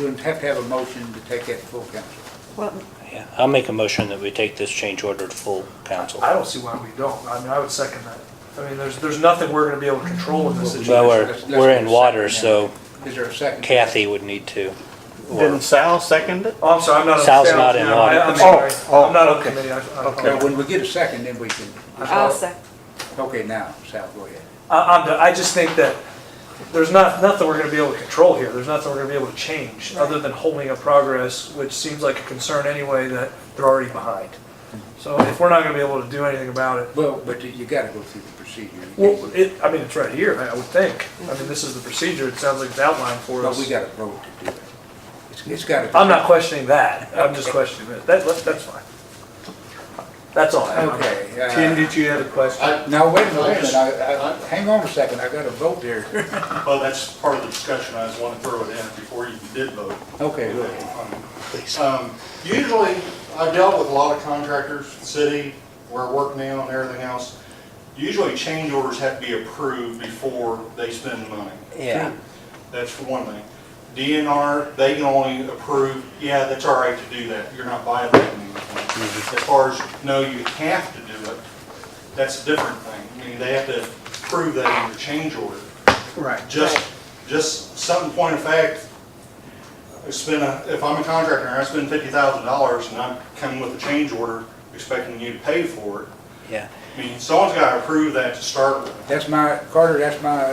would have to have a motion to take that to full council. Well, Yeah, I'll make a motion that we take this change order to full council. I don't see why we don't. I mean, I would second that. I mean, there's nothing we're gonna be able to control in this situation. Well, Let's we're in get a water, second so Is there a second? Kathy would need to. Didn't Sal second it? Oh, I'm sorry, I'm not on. Sal's not in water. I'm sorry. Oh, I'm not on okay. committee. I Well, apologize. when we get a second, then we can, I'll say. okay, now, Sal, go ahead. I just think that there's nothing we're gonna be able to control here. There's nothing we're gonna be able to change, other than holding up progress, which seems like a concern anyway, that they're already behind. So if we're not gonna be able to do anything about it, Well, but you gotta go through the procedure. well, I mean, it's right here, I would think. I mean, this is the procedure. It sounds like it's outlined for But us. we gotta vote to do that. It's gotta. I'm not questioning that. I'm just questioning it. That's fine. That's all I have. Okay. Tim, did you have a question? Now, wait a minute, hang on a second, I got a vote here. Well, that's part of the discussion, I just want to throw it in before you did vote. Okay, good. Usually, I've dealt with a lot of contractors, city, where I work now and everything else. Usually change orders have to be approved before they spend the money. Yeah. That's for one thing. DNR, they can only approve, yeah, that's all right to do that, you're not violating anything. As far as, no, you have to do it, that's a different thing. I mean, they have to prove that in your change order. Right. Just some point of fact, if I'm a contractor and I spend $50,000 and I'm coming with a change order expecting you to pay for it, Yeah. I mean, someone's got to approve that to start with. Carter, that's my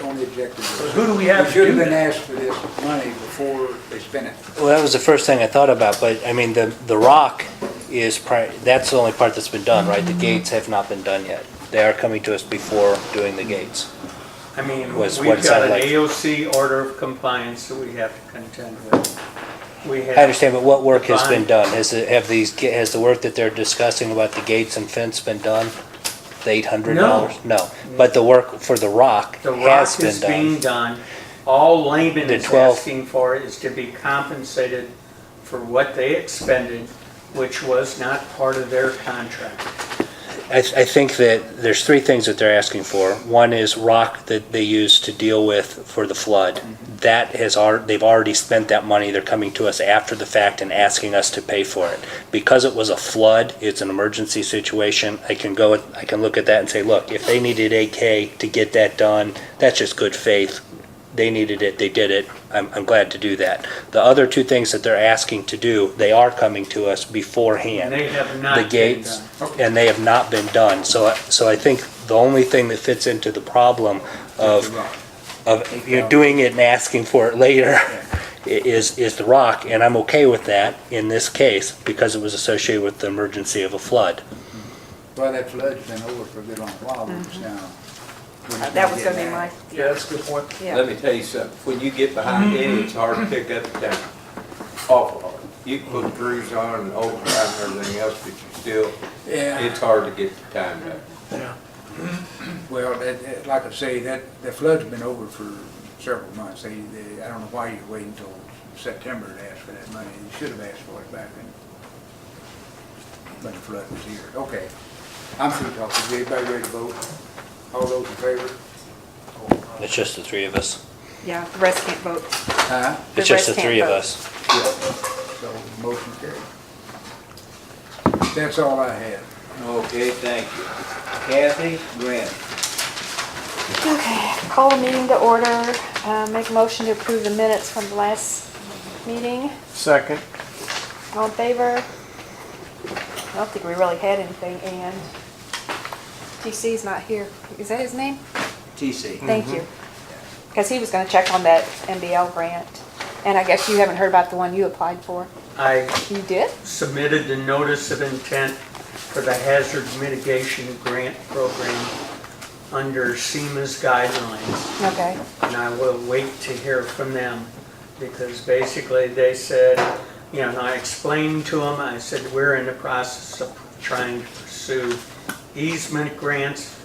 only objective. Who do we have We to should do have been that? asked for this money before they spent it. Well, that was the first thing I thought about, but I mean, the rock is, that's the only part that's been done, right? The gates have not been done yet. They are coming to us before doing the gates. I mean, Was we've what it got sounded an like. AOC order of compliance that we have to contend with. We have. I understand, but what work has been Fine. done? Has the work that they're discussing about the gates and fence been done? The $800? No. But the work for the rock The rock has been is being done. done. All Laban The is 12 asking for is to be compensated for what they expended, which was not part of their contract. I think that there's three things that they're asking for. One is rock that they use to deal with for the flood. They've already spent that money. They're coming to us after the fact and asking us to pay for it. Because it was a flood, it's an emergency situation. I can look at that and say, look, if they needed AK to get that done, that's just good faith. They needed it, they did it. I'm glad to do that. The other two things that they're asking to do, they are coming to us beforehand. And they have not The been gates, done. and they have not been done. So I think the only thing that fits into the problem of doing it and asking for it later is the rock, and I'm okay with that in this case because it was associated with the emergency of a flood. Well, that flood's been over for a good long while, it's now. That was gonna be my, Yeah, that's a good point. yeah. Let me tell you something, when you get behind it, it's hard to pick up the time. Awful hard. You can put crews on and overtime and everything else, but you still, Yeah. it's hard to get the time back. Yeah. Well, like I say, the flood's been over for several months. I don't know why you're waiting until September to ask for that money. You should have asked for it back when the flood was here. Okay, I'm through talking. Is everybody ready to vote? All those in favor? It's just the three of us. Yeah, the rest can't vote. Huh? It's The just the rest three of can't us. Yeah. So, motion carried. That's all I have. Okay, thank you. Kathy, Grant. Okay, call the meeting to order, make a motion to approve the minutes from the last meeting. Second. All in favor? I don't think we really had anything, and TC's not here. Is that his name? TC. Thank you. Because he was gonna check on that MBL grant, and I guess you haven't heard about the one you applied for. I You did? submitted the notice of intent for the hazard mitigation grant program under SEMA's guidelines. Okay. And I will wait to hear from them, because basically they said, and I explained to them, I said, we're in the process of trying to pursue easement grants.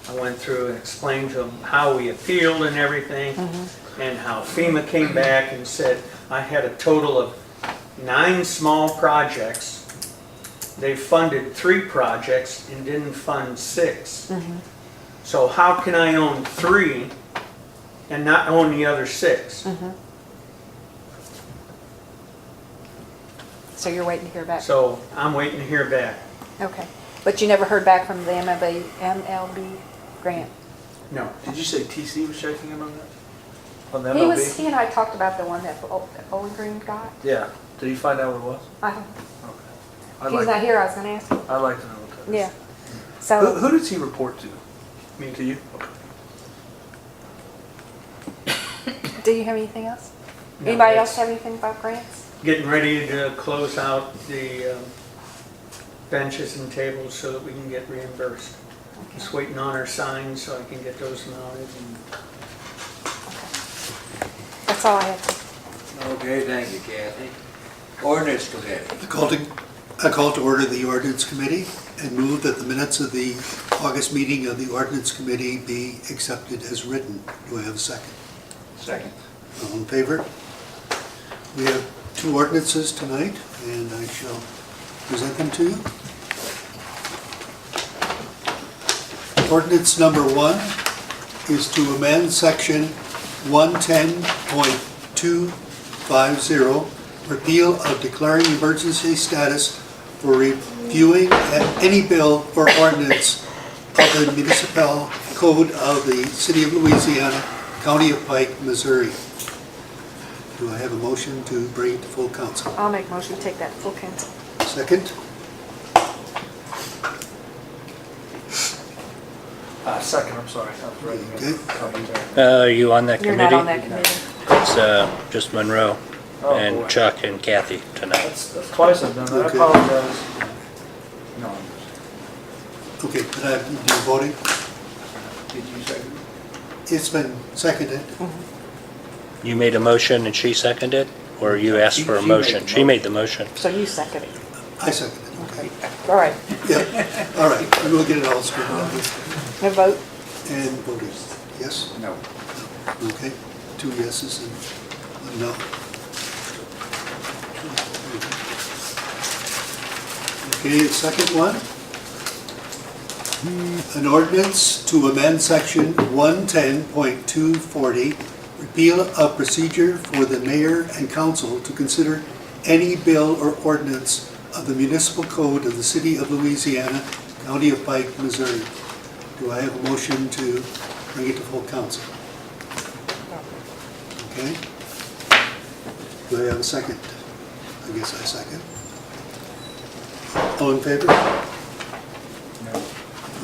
I went through and explained to them how we appealed and everything, and how FEMA came back and said, I had a total of 9 small projects. They funded 3 projects and didn't fund 6. So how can I own 3 and not own the other 6? So you're waiting to hear back? So I'm waiting to hear back. Okay. But you never heard back from the MLB grant? No. Did you say TC was checking in on that? On the He and I talked about the one that Bowling Green got. Yeah. Did he find out what it was? I don't, I'd he's like, not here, I was gonna ask him. I'd like to know what that is. Yeah. Who, So, who does he report to? Me. To you? Okay. do you have anything else? No, Anybody else that's- have anything about grants? Getting ready to close out the benches and tables so that we can get reimbursed. Just waiting on our signs so I can get those mounted. And That's all I have. Okay, thank you, Kathy. Ordinance committee. I call to order the ordinance committee and move that the minutes of the August meeting of the ordinance committee be accepted as written. Do I have a second? Second. All in favor? We have two ordinances tonight, and I shall present them to you. Ordinance number 1 is to amend section 110.250, repeal of declaring emergency status for reviewing any bill or ordinance of the municipal code of the City of Louisiana, County of Pike, Missouri. Do I have a motion to bring it to full council? I'll make motion to take that to full council. Second? Second, I'm sorry. I was writing Okay. it. Are you on that You're committee? not on that committee. It's just Monroe Oh, and boy. Chuck and Kathy tonight. That's twice I've done that. I Okay. apologize. No, Okay, but I do voting. did you second? It's been seconded. You made a motion and she seconded? Or you asked for a She made motion? the She made the motion. So you second it. I seconded, okay. All right. Yeah, all right, we will get it all straightened out. A vote? And voted, yes? No. Okay, 2 yeses and 1 no. Okay, the second one. An ordinance to amend section 110.240, repeal of procedure for the mayor and council to consider any bill or ordinance of the municipal code of the City of Louisiana, County of Pike, Missouri. Do I have a motion to bring it to full council? Okay. Do I have a second? I guess I second. All in favor? No.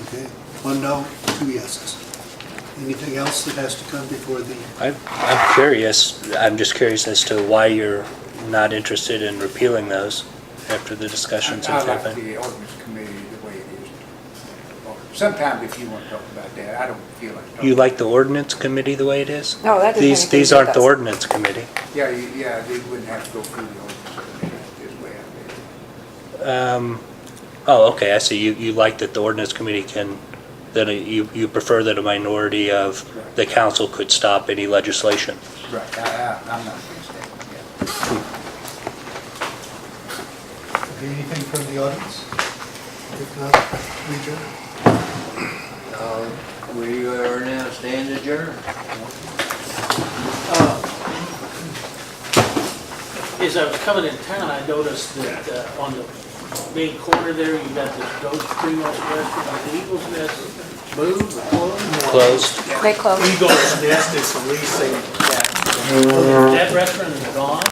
Okay. 1 no, 2 yeses. Anything else that has to come before the, I'm curious, I'm just curious as to why you're not interested in repealing those after the discussions I have like happened. the ordinance committee the way it is. Sometimes if you want to talk about that, I don't feel like talking. You like the ordinance committee the way it is? No, that doesn't These anything These to do aren't with the us. ordinance committee. Yeah, yeah, they wouldn't have to go through the ordinance committee, is the way I read it. Oh, okay, I see. You like that the ordinance committee can, that you prefer that a minority of the council could stop any legislation. Right, I'm not against that, yeah. okay, anything from the audience? If not, adjourn. We are now stand adjourned. As I was coming in town, I noticed that on the main corner there, you got this Ghost Primos restaurant, the Eagles Nest moved or closed? Closed. They closed. Eagles Nest is the least thing that restaurant is gone.